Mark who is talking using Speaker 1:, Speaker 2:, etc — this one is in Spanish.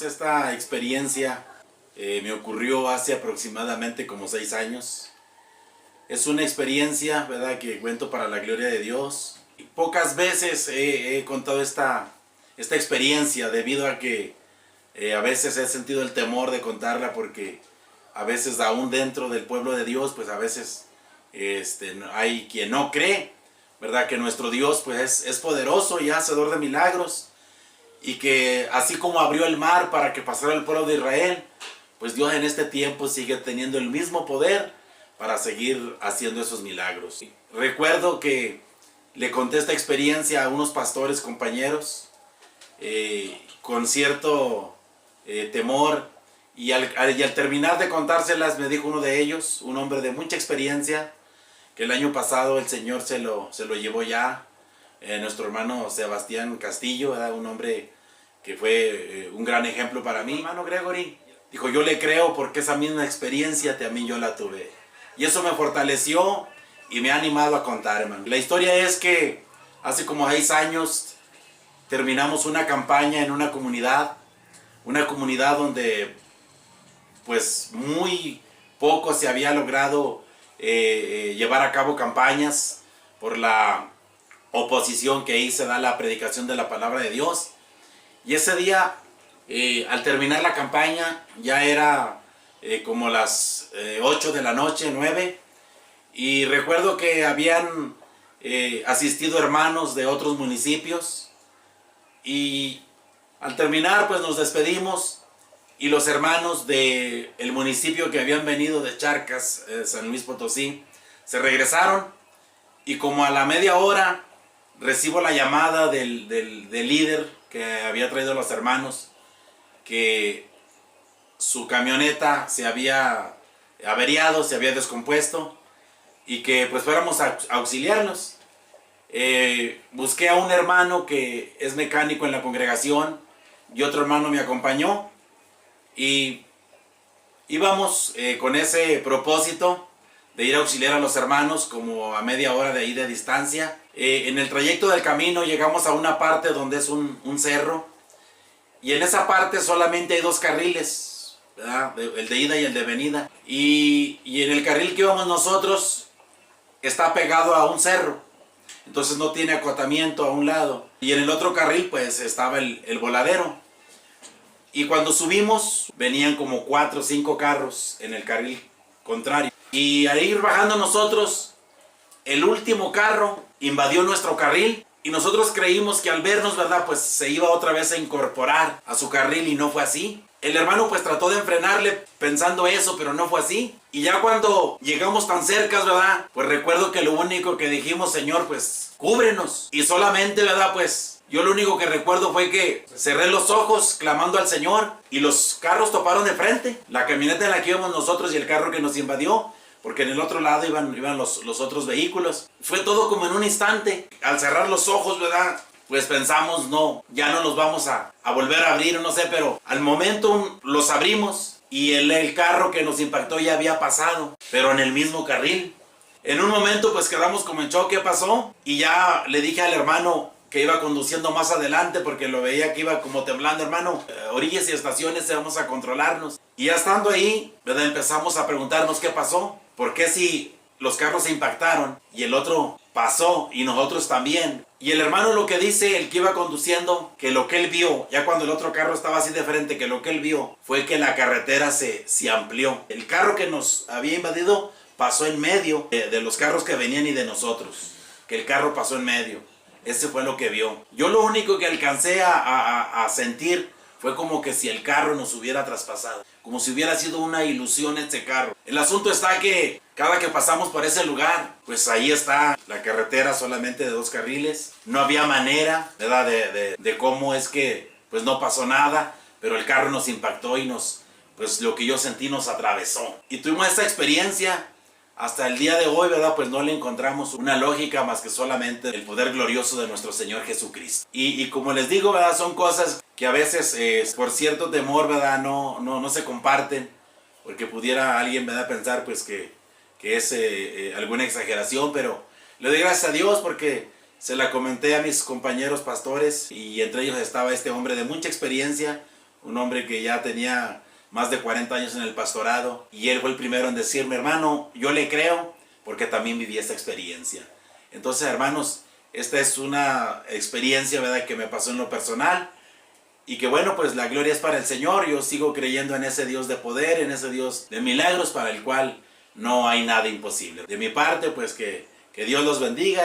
Speaker 1: hermanos, esta experiencia me ocurrió hace aproximadamente como 6 años. Es una experiencia, ¿verdad?, que cuento para la gloria de Dios. Y pocas veces he contado esta experiencia debido a que a veces he sentido el temor de contarla, porque a veces aún dentro del pueblo de Dios, pues a veces hay quien no cree, ¿verdad?, que nuestro Dios pues es poderoso y hacedor de milagros, y que así como abrió el mar para que pasara el pueblo de Israel, pues Dios en este tiempo sigue teniendo el mismo poder para seguir haciendo esos milagros. Recuerdo que le conté esta experiencia a unos pastores compañeros con cierto temor, y al terminar de contárselas me dijo uno de ellos, un hombre de mucha experiencia, que el año pasado el Señor se lo llevó ya, nuestro hermano Sebastián Castillo, ¿verdad?, un hombre que fue un gran ejemplo para mí. Hermano Gregory dijo: yo le creo porque esa misma experiencia también yo la tuve. Y eso me fortaleció y me ha animado a contar, hermano. La historia es que hace como 6 años terminamos una campaña en una comunidad donde pues muy poco se había logrado llevar a cabo campañas por la oposición que hice a la predicación de la palabra de Dios. Y ese día, al terminar la campaña, ya era como las 8 de la noche, 9, y recuerdo que habían asistido hermanos de otros municipios, y al terminar pues nos despedimos, y los hermanos del municipio que habían venido de Charcas, San Luis Potosí, se regresaron, y como a la media hora recibo la llamada del líder que había traído a los hermanos, que su camioneta se había averiado, se había descompuesto, y que pues fuéramos a auxiliarlos. Busqué a un hermano que es mecánico en la congregación, y otro hermano me acompañó, y íbamos con ese propósito de ir a auxiliar a los hermanos, como a media hora de ahí de distancia. En el trayecto del camino llegamos a una parte donde es un cerro, y en esa parte solamente hay 2 carriles, ¿verdad?, el de ida y el de venida, y en el carril que íbamos nosotros está pegado a un cerro, entonces no tiene acotamiento a un lado, y en el otro carril pues estaba el voladero. Y cuando subimos venían como 4 o 5 carros en el carril contrario, y al ir bajando nosotros, el último carro invadió nuestro carril, y nosotros creímos que al vernos, ¿verdad?, pues se iba otra vez a incorporar a su carril, y no fue así. El hermano pues trató de enfrenarle pensando eso, pero no fue así. Y ya cuando llegamos tan cerca, ¿verdad?, pues recuerdo que lo único que dijimos: Señor, pues cúbrenos. Y solamente, ¿verdad?, pues yo lo único que recuerdo fue que cerré los ojos clamando al Señor, y los carros toparon de frente, la camioneta en la que íbamos nosotros y el carro que nos invadió, porque en el otro lado iban los otros vehículos. Fue todo como en un instante. Al cerrar los ojos, ¿verdad?, pues pensamos: no, ya no los vamos a volver a abrir, no sé, pero al momento los abrimos, y el carro que nos impactó ya había pasado, pero en el mismo carril. En un momento pues quedamos como en shock, ¿qué pasó? Y ya le dije al hermano que iba conduciendo más adelante, porque lo veía que iba como temblando: hermano, orillas y estaciones, vamos a controlarnos. Y ya estando ahí, ¿verdad?, empezamos a preguntarnos qué pasó. ¿Por qué si los carros se impactaron y el otro pasó y nosotros también? Y el hermano lo que dice, el que iba conduciendo, que lo que él vio, ya cuando el otro carro estaba así de frente, que lo que él vio fue que la carretera se amplió. El carro que nos había invadido pasó en medio de los carros que venían y de nosotros. Que el carro pasó en medio. Ese fue lo que vio. Yo lo único que alcancé a sentir fue como que si el carro nos hubiera traspasado, como si hubiera sido una ilusión este carro. El asunto está que cada que pasamos por ese lugar, pues ahí está la carretera solamente de 2 carriles. No había manera, ¿verdad?, de cómo es que pues no pasó nada, pero el carro nos impactó y pues lo que yo sentí nos atravesó. Y tuvimos esta experiencia. Hasta el día de hoy, ¿verdad?, pues no le encontramos una lógica más que solamente el poder glorioso de nuestro Señor Jesucristo. Y como les digo, ¿verdad?, son cosas que a veces por cierto temor, ¿verdad?, no se comparten, porque pudiera alguien, ¿verdad?, pensar pues que es alguna exageración, pero le doy gracias a Dios porque se la comenté a mis compañeros pastores, y entre ellos estaba este hombre de mucha experiencia, un hombre que ya tenía más de 40 años en el pastorado, y él fue el primero en decirme, hermano, yo le creo porque también viví esta experiencia. Entonces, hermanos, esta es una experiencia, ¿verdad?, que me pasó en lo personal, y que bueno, pues la gloria es para el Señor. Yo sigo creyendo en ese Dios de poder, en ese Dios de milagros, para el cual no hay nada imposible. De mi parte, pues que Dios los bendiga.